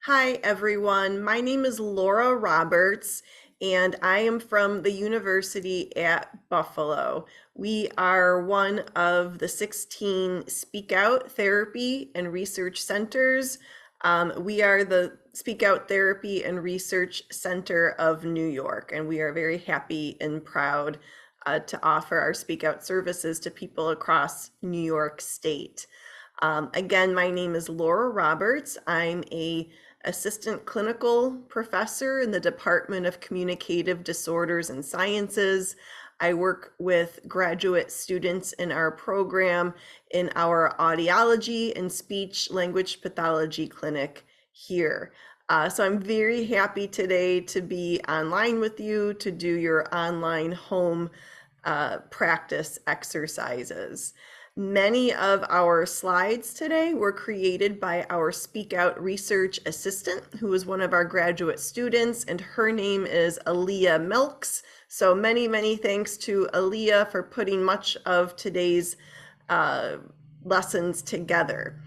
Hi, everyone. My name is Laura Roberts, and I am from the University at Buffalo. We are one of the 16 Speak Out Therapy and Research Centers. We are the Speak Out Therapy and Research Center of New York, and we are very happy and proud to offer our Speak Out services to people across New York State. Again, my name is Laura Roberts. I'm a assistant clinical professor in the Department of Communicative Disorders and Sciences. I work with graduate students in our program in our audiology and speech language pathology clinic here. So I'm very happy today to be online with you to do your online home practice exercises. Many of our slides today were created by our Speak Out research assistant, who is one of our graduate students, and her name is Aaliyah Milks. So many thanks to Aaliyah for putting much of today's lessons together.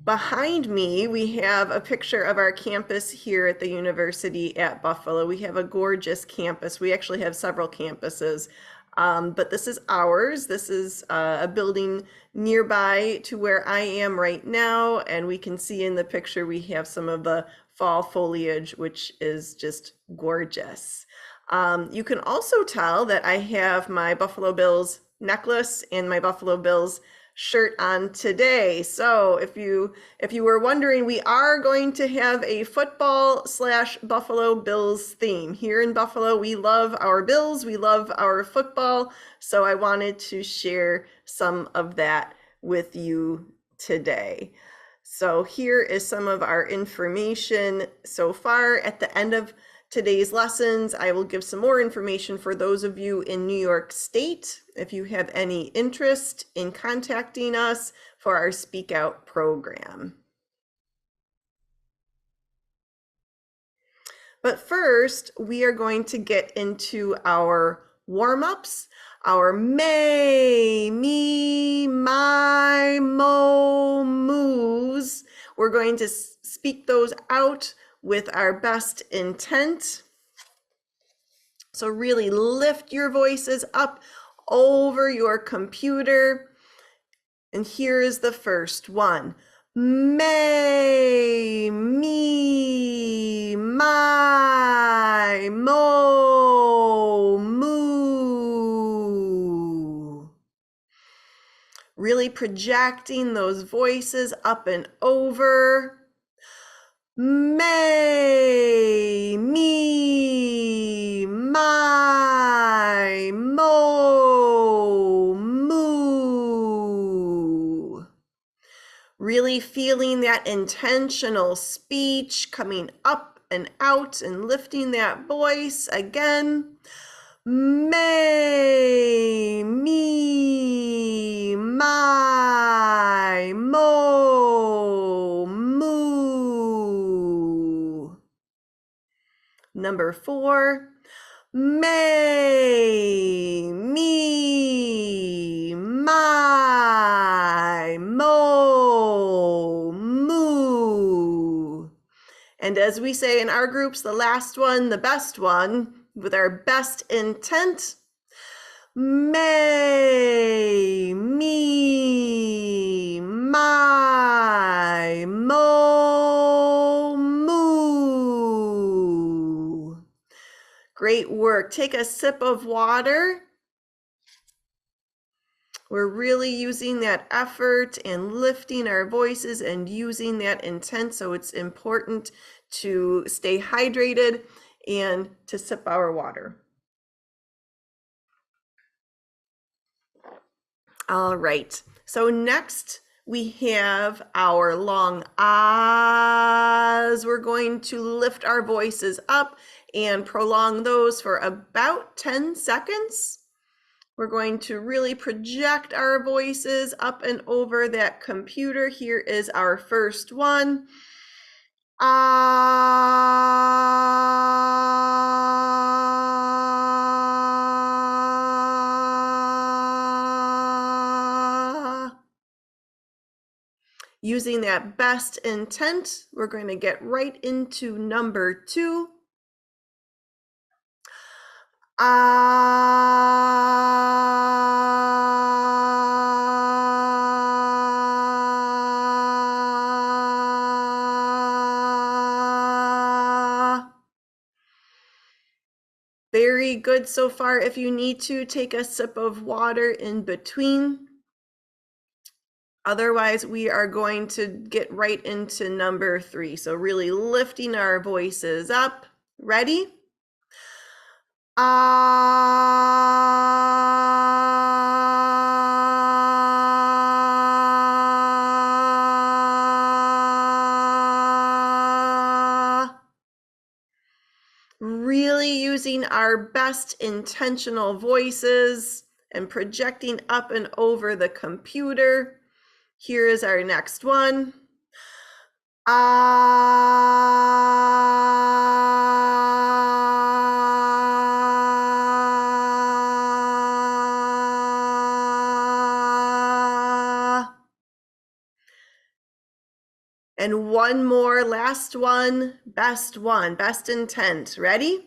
Behind me, we have a picture of our campus here at the University at Buffalo. We have a gorgeous campus. We actually have several campuses, but this is ours. This is a building nearby to where I am right now, and we can see in the picture we have some of the fall foliage, which is just gorgeous. You can also tell that I have my Buffalo Bills necklace and my Buffalo Bills shirt on today. So if you were wondering, we are going to have a football / Buffalo Bills theme. Here in Buffalo, we love our Bills, we love our football. So I wanted to share some of that with you today. So here is some of our information so far. At the end of today's lessons, I will give some more information for those of you in New York State, if you have any interest in contacting us for our Speak Out program. But first, we are going to get into our warm-ups, our may, me, my, mo, moos. We're going to speak those out with our best intent. So really lift your voices up over your computer. And here is the first one. May, me, my, mo, moo. Really projecting those voices up and over. May, me, my, mo, moo. Really feeling that intentional speech coming up and out and lifting that voice again. May, me, my, mo, moo. Number 4, may, me, my, mo, moo. And as we say in our groups, the last one, the best one, with our best intent. May, me, my, mo, moo. Great work. Take a sip of water. We're really using that effort and lifting our voices and using that intent. So it's important to stay hydrated and to sip our water. All right. So next we have our long ahs. We're going to lift our voices up and prolong those for about 10 seconds. We're going to really project our voices up and over that computer. Here is our first one. Ah. Using that best intent, we're going to get right into number 2. Very good so far. If you need to, take a sip of water in between. Otherwise, we are going to get right into number 3. So really lifting our voices up. Ready? Really using our best intentional voices and projecting up and over the computer. Here is our next one. And one more, last one, best intent. Ready?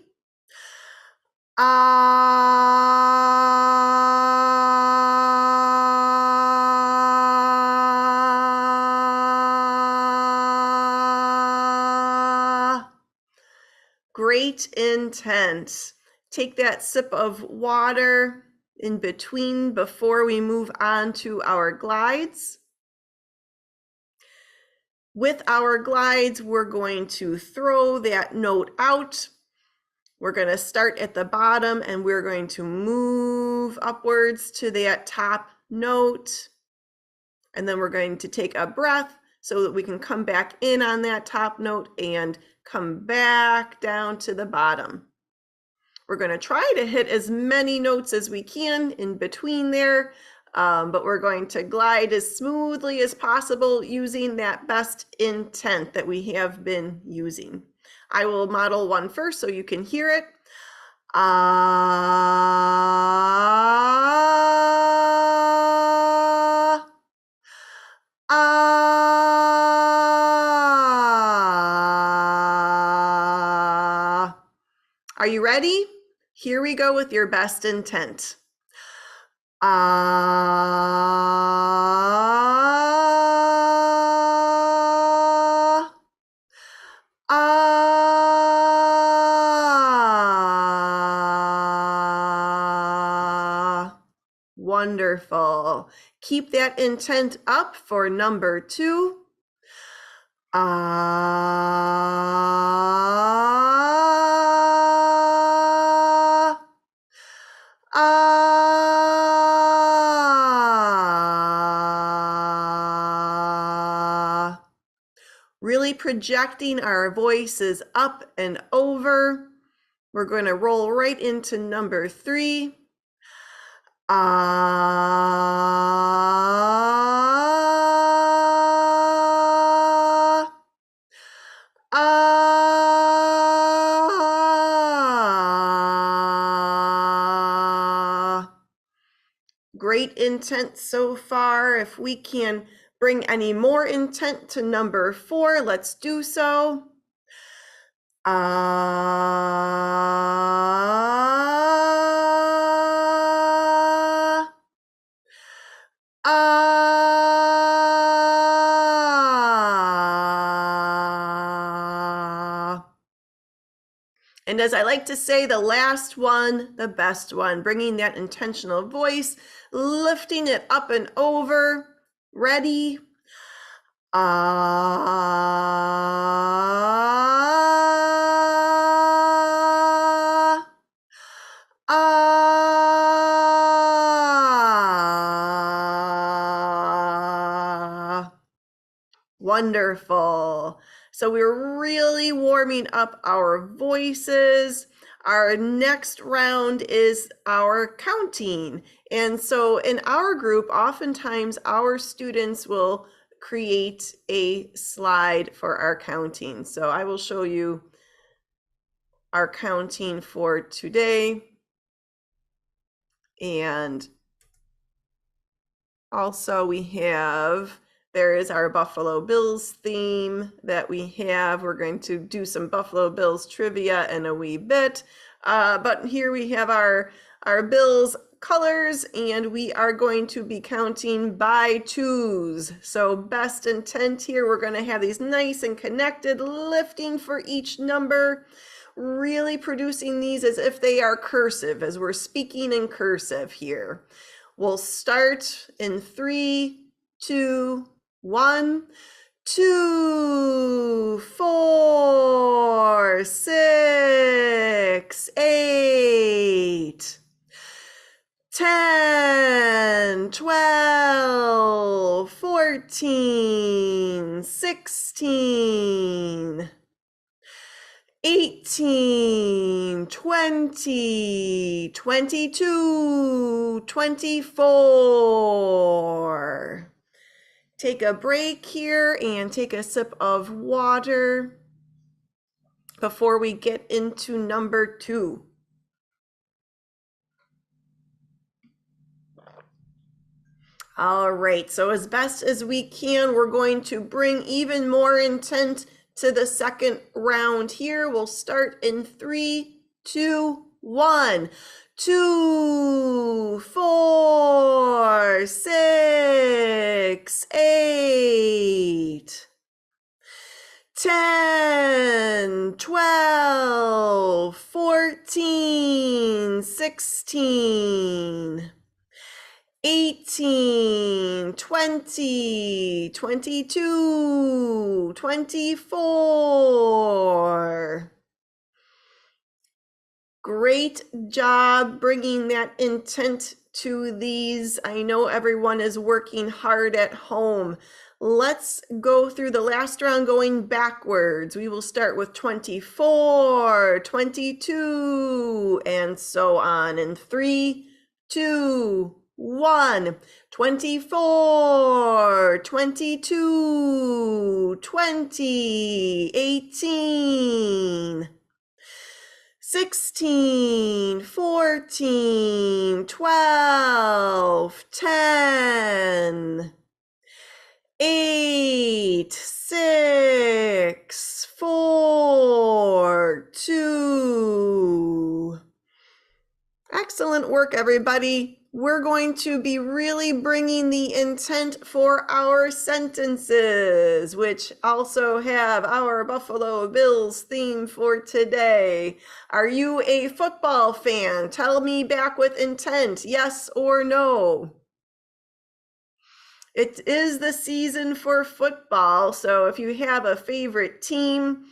Great intent. Take that sip of water in between before we move on to our glides. With our glides, we're going to throw that note out. We're going to start at the bottom and we're going to move upwards to that top note. And then we're going to take a breath so that we can come back in on that top note and come back down to the bottom. We're going to try to hit as many notes as we can in between there, but we're going to glide as smoothly as possible using that best intent that we have been using. I will model one first so you can hear it. Ah, ah. Are you ready? Here we go with your best intent. Ah, ah. Wonderful. Keep that intent up for number 2. Ah, ah. Really projecting our voices up and over. We're going to roll right into number 3. Ah, ah. Great intent so far. If we can bring any more intent to number 4, let's do so. Ah, ah. And as I like to say, the last one, the best one, bringing that intentional voice, lifting it up and over. Ready? Ah, ah. Wonderful. So we're really warming up our voices. Our next round is our counting. And so in our group, oftentimes our students will create a slide for our counting. So I will show you our counting for today. And also we have There is our Buffalo Bills theme that we have. We're going to do some Buffalo Bills trivia in a wee bit. But here we have our Bills colors, and we are going to be counting by twos. So best intent here, we're going to have these nice and connected, lifting for each number, really producing these as if they are cursive, as we're speaking in cursive here. We'll start in 3, 2, 1, 2, 4, 6, 8, 10, 12, 14, 16, 18, 20, 22, 24. Take a break here and take a sip of water before we get into number 2. All right, so as best as we can, we're going to bring even more intent to the second round here. We'll start in 3, 2, 1. 2, 4, 6, 8, 10, 12, 14, 16, 18, 20, 22, 24. Great job bringing that intent to these. I know everyone is working hard at home. Let's go through the last round going backwards. We will start with 24, 22, and so on. In 3, 2, 1, 24, 22, 20, 18, 16, 14, 12, 10, 8, 6, 4, 2. Excellent work, everybody. We're going to be really bringing the intent for our sentences, which also have our Buffalo Bills theme for today. Are you a football fan? Tell me back with intent, yes or no. It is the season for football, so if you have a favorite team,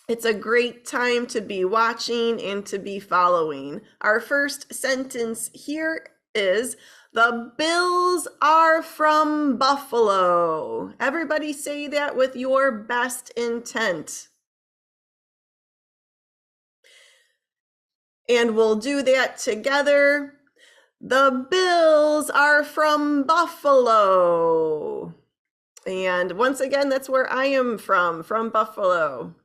it's a great time to be watching and to be following. Our first sentence here is, the Bills are from Buffalo. Everybody say that with your best intent. And we'll do that together. The Bills are from Buffalo. And once again, that's where I am from Buffalo.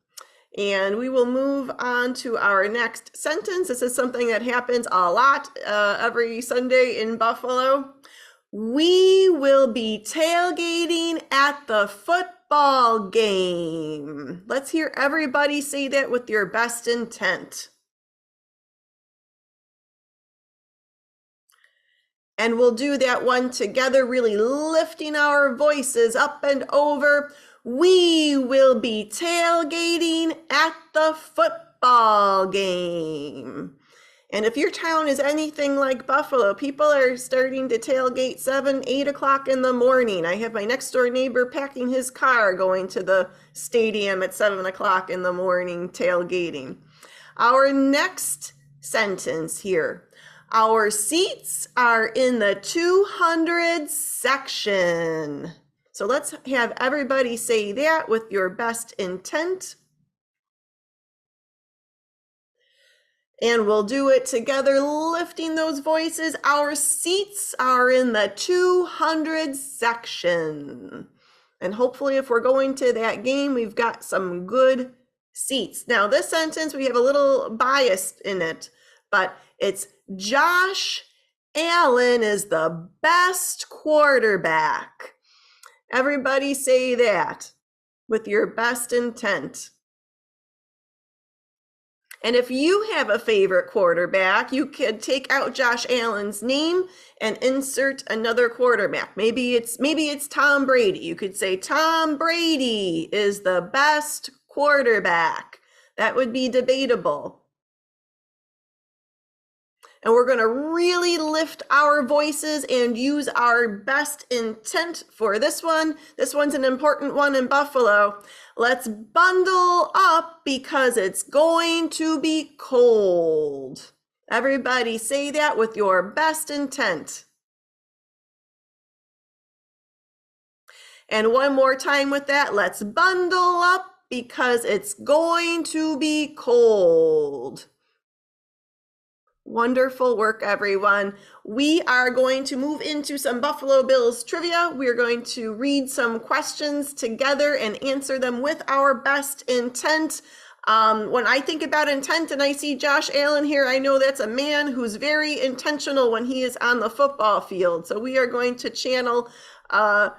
And we will move on to our next sentence. This is something that happens a lot every Sunday in Buffalo. We will be tailgating at the football game. Let's hear everybody say that with your best intent. And we'll do that one together, really lifting our voices up and over. We will be tailgating at the football game. And if your town is anything like Buffalo, people are starting to tailgate 7, 8 o'clock in the morning. I have my next door neighbor packing his car going to the stadium at 7 o'clock in the morning tailgating. Our next sentence here. Our seats are in the 200 section. So let's have everybody say that with your best intent. And we'll do it together, lifting those voices. Our seats are in the 200 section. And hopefully if we're going to that game, we've got some good seats. Now this sentence, we have a little bias in it, but it's Josh Allen is the best quarterback. Everybody say that with your best intent. And if you have a favorite quarterback, you could take out Josh Allen's name and insert another quarterback. Maybe it's Tom Brady. You could say Tom Brady is the best quarterback. That would be debatable. And we're going to really lift our voices and use our best intent for this one. This one's an important one in Buffalo. Let's bundle up because it's going to be cold. Everybody say that with your best intent. And one more time with that. Let's bundle up because it's going to be cold. Wonderful work, everyone. We are going to move into some Buffalo Bills trivia. We're going to read some questions together and answer them with our best intent. When I think about intent and I see Josh Allen here, I know that's a man who's very intentional when he is on the football field. So we are going to channel our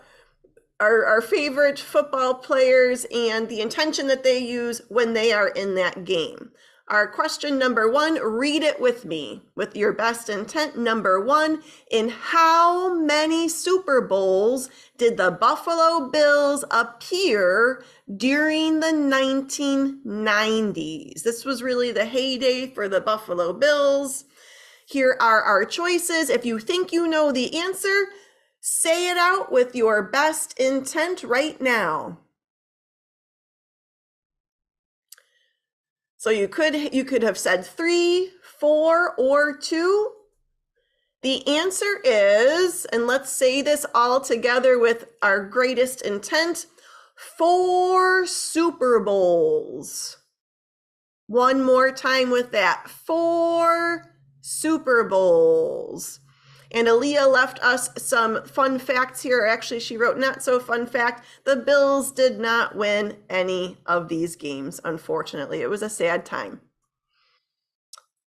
favorite football players and the intention that they use when they are in that game. Our question number one, read it with me with your best intent. Number one, in how many Super Bowls did the Buffalo Bills appear during the 1990s? This was really the heyday for the Buffalo Bills. Here are our choices. If you think you know the answer, say it out with your best intent right now. So you could have said 3, 4, or 2. The answer is, and let's say this all together with our greatest intent, 4 Super Bowls. One more time with that, 4 Super Bowls. And Aaliyah left us some fun facts here. Actually, she wrote not so fun fact. The Bills did not win any of these games, unfortunately. It was a sad time.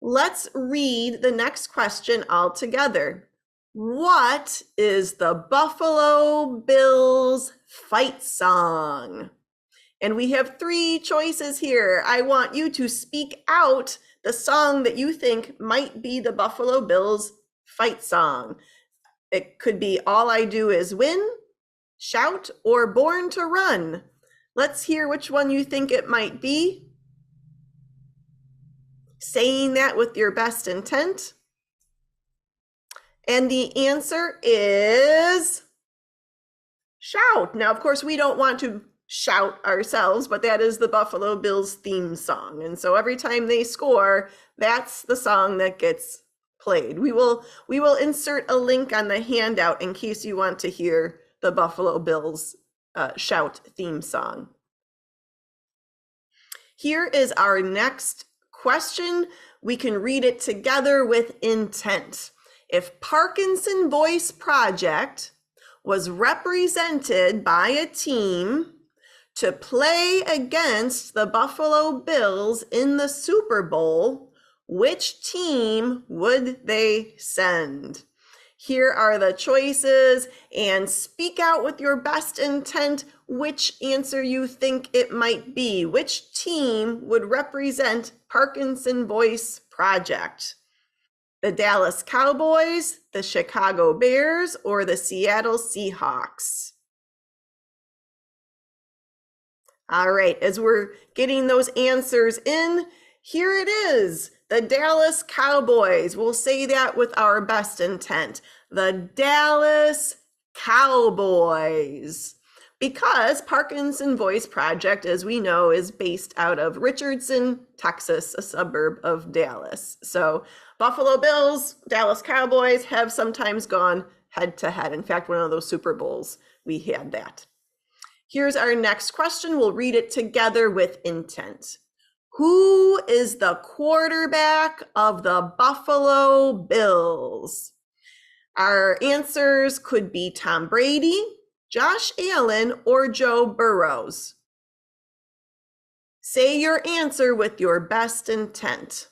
Let's read the next question all together. What is the Buffalo Bills fight song? And we have 3 choices here. I want you to speak out the song that you think might be the Buffalo Bills fight song. It could be All I Do Is Win, Shout, or Born to Run. Let's hear which one you think it might be. Saying that with your best intent. And the answer is Shout. Now, of course, we don't want to shout ourselves, but that is the Buffalo Bills theme song. And so every time they score, that's the song that gets played. We will insert a link on the handout in case you want to hear the Buffalo Bills shout theme song. Here is our next question. We can read it together with intent. If Parkinson Voice Project was represented by a team to play against the Buffalo Bills in the Super Bowl, which team would they send? Here are the choices, and speak out with your best intent which answer you think it might be. Which team would represent Parkinson Voice Project? The Dallas Cowboys, the Chicago Bears, or the Seattle Seahawks? All right, as we're getting those answers in, here it is. The Dallas Cowboys. We'll say that with our best intent. The Dallas Cowboys. Because Parkinson Voice Project, as we know, is based out of Richardson, Texas, a suburb of Dallas. So Buffalo Bills, Dallas Cowboys have sometimes gone head to head. In fact, one of those Super Bowls, we had that. Here's our next question. We'll read it together with intent. Who is the quarterback of the Buffalo Bills? Our answers could be Tom Brady, Josh Allen, or Joe Burrows. Say your answer with your best intent.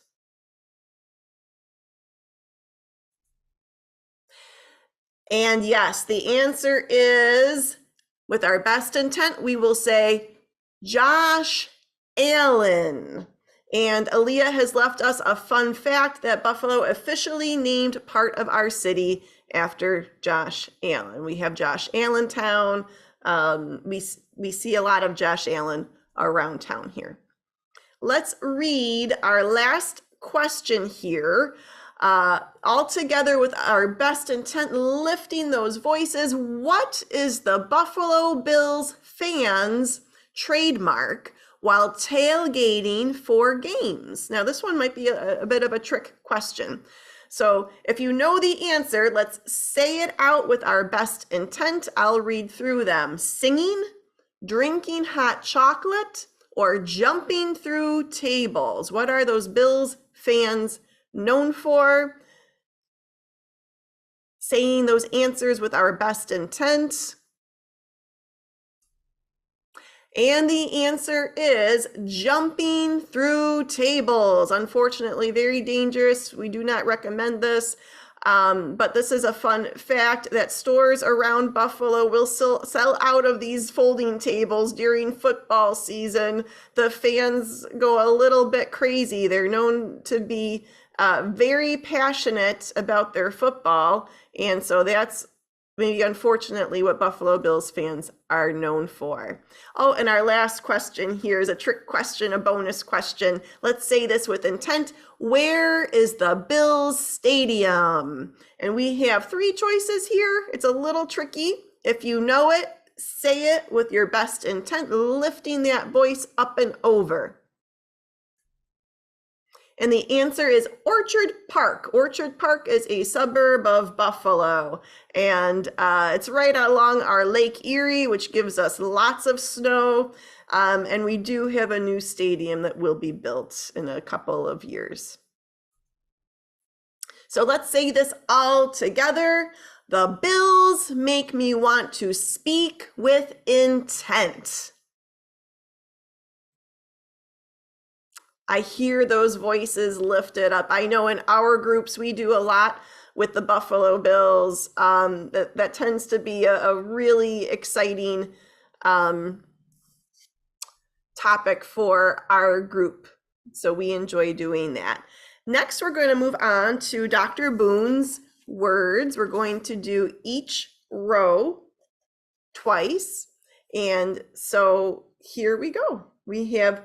And yes, the answer is, With our best intent, we will say Josh Allen. And Aaliyah has left us a fun fact that Buffalo officially named part of our city after Josh Allen. We have Josh Allentown. We see a lot of Josh Allen around town here. Let's read our last question here. All together with our best intent, lifting those voices. What is the Buffalo Bills fans' trademark while tailgating for games? Now, this one might be a bit of a trick question. So if you know the answer, let's say it out with our best intent. I'll read through them. Singing, drinking hot chocolate, or jumping through tables. What are those Bills fans known for? Saying those answers with our best intent. And the answer is jumping through tables. Unfortunately, very dangerous. We do not recommend this. But this is a fun fact that stores around Buffalo will still sell out of these folding tables during football season. The fans go a little bit crazy. They're known to be very passionate about their football. And so that's maybe unfortunately what Buffalo Bills fans are known for. Oh, and our last question here is a trick question, a bonus question. Let's say this with intent. Where is the Bills Stadium? And we have 3 choices here. It's a little tricky. If you know it, say it with your best intent, lifting that voice up and over. And the answer is Orchard Park. Orchard Park is a suburb of Buffalo, and it's right along our Lake Erie, which gives us lots of snow. And we do have a new stadium that will be built in a couple of years. So let's say this all together. The Bills make me want to speak with intent. I hear those voices lifted up. I know in our groups, we do a lot with the Buffalo Bills. That tends to be a really exciting topic for our group. So we enjoy doing that. Next, we're going to move on to Dr. Boons Words. We're going to do each row twice. And so here we go. We have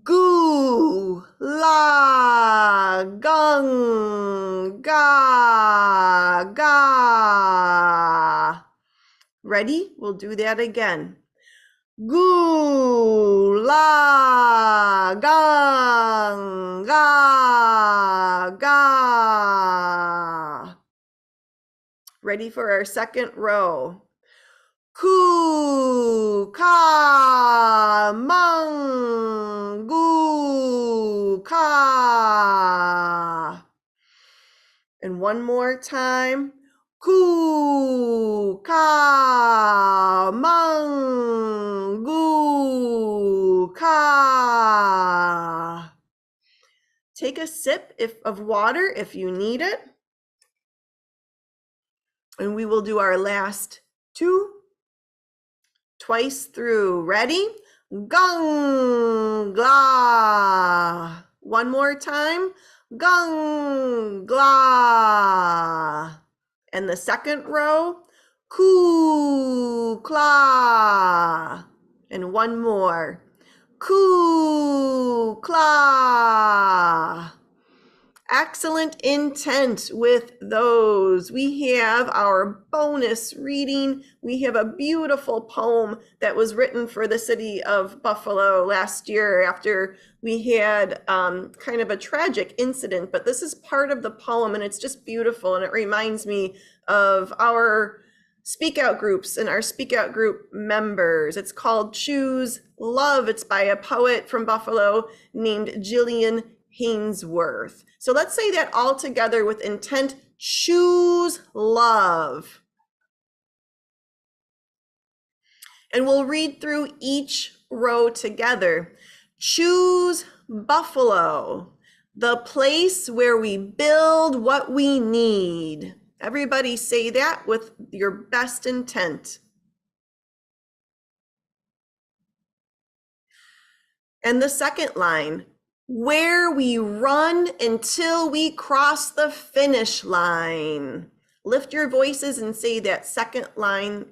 goo, la, gung, ga, ga. Ready? We'll do that again. Goo, la, gung, ga, ga. Ready for our second row. Ku, ka, mung, gu, ka. And one more time. Ku, ka, mung, gu, ka. Take a sip of water if you need it. And we will do our last 2 twice through. Ready? Gung, gla. One more time. Gung, gla. And the second row. Ku, kla. And one more. Ku, kla. Excellent intent with those. We have our bonus reading. We have a beautiful poem that was written for the city of Buffalo last year after we had kind of a tragic incident, but this is part of the poem and it's just beautiful and it reminds me of our speak out groups and our speak out group members. It's called Choose Love. It's by a poet from Buffalo named Jillian Hainsworth. So let's say that all together with intent. Choose love. And we'll read through each row together. Choose Buffalo, the place where we build what we need. Everybody say that with your best intent. And the second line, where we run until we cross the finish line. Lift your voices and say that second line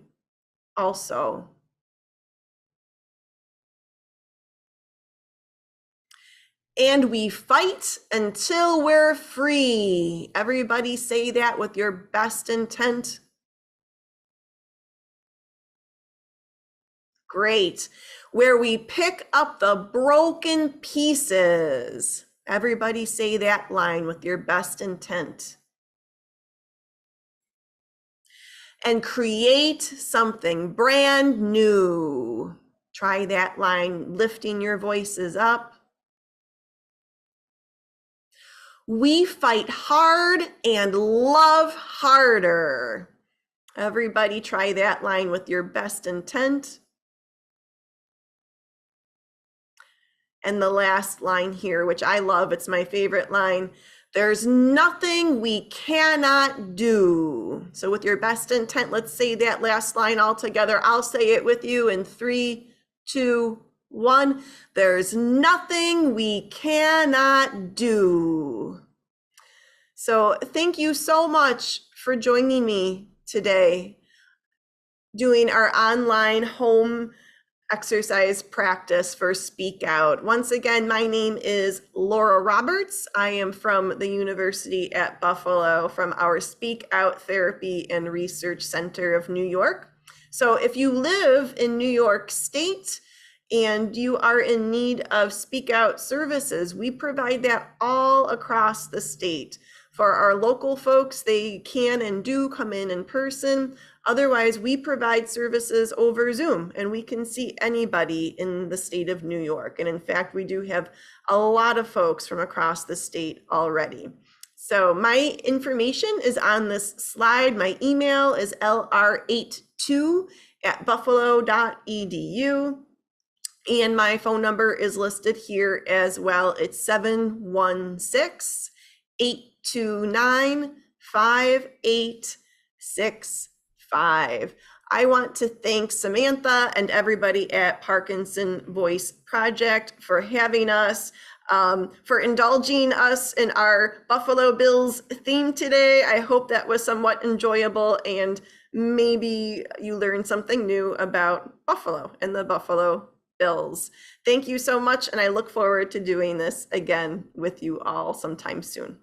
also. And we fight until we're free. Everybody say that with your best intent. Great. Where we pick up the broken pieces. Everybody say that line with your best intent. And create something brand new. Try that line, lifting your voices up. We fight hard and love harder. Everybody try that line with your best intent. And the last line here, which I love, it's my favorite line. There's nothing we cannot do. So with your best intent, let's say that last line all together. I'll say it with you in 3, 2, 1. There's nothing we cannot do. So thank you so much for joining me today, doing our online home exercise practice for Speak Out. Once again, my name is Laura Roberts. I am from the University at Buffalo, from our Speak Out Therapy and Research Center of New York. So if you live in New York State and you are in need of Speak Out services, we provide that all across the state. For our local folks, they can and do come in person. Otherwise, we provide services over Zoom, and we can see anybody in the state of New York. And in fact, we do have a lot of folks from across the state already. So my information is on this slide. My email is lr82@buffalo.edu. And my phone number is listed here as well. It's 716-829-5865. I want to thank Samantha and everybody at Parkinson Voice Project for having us, for indulging us in our Buffalo Bills theme today. I hope that was somewhat enjoyable, and maybe you learned something new about Buffalo and the Buffalo Bills. Thank you so much, and I look forward to doing this again with you all sometime soon.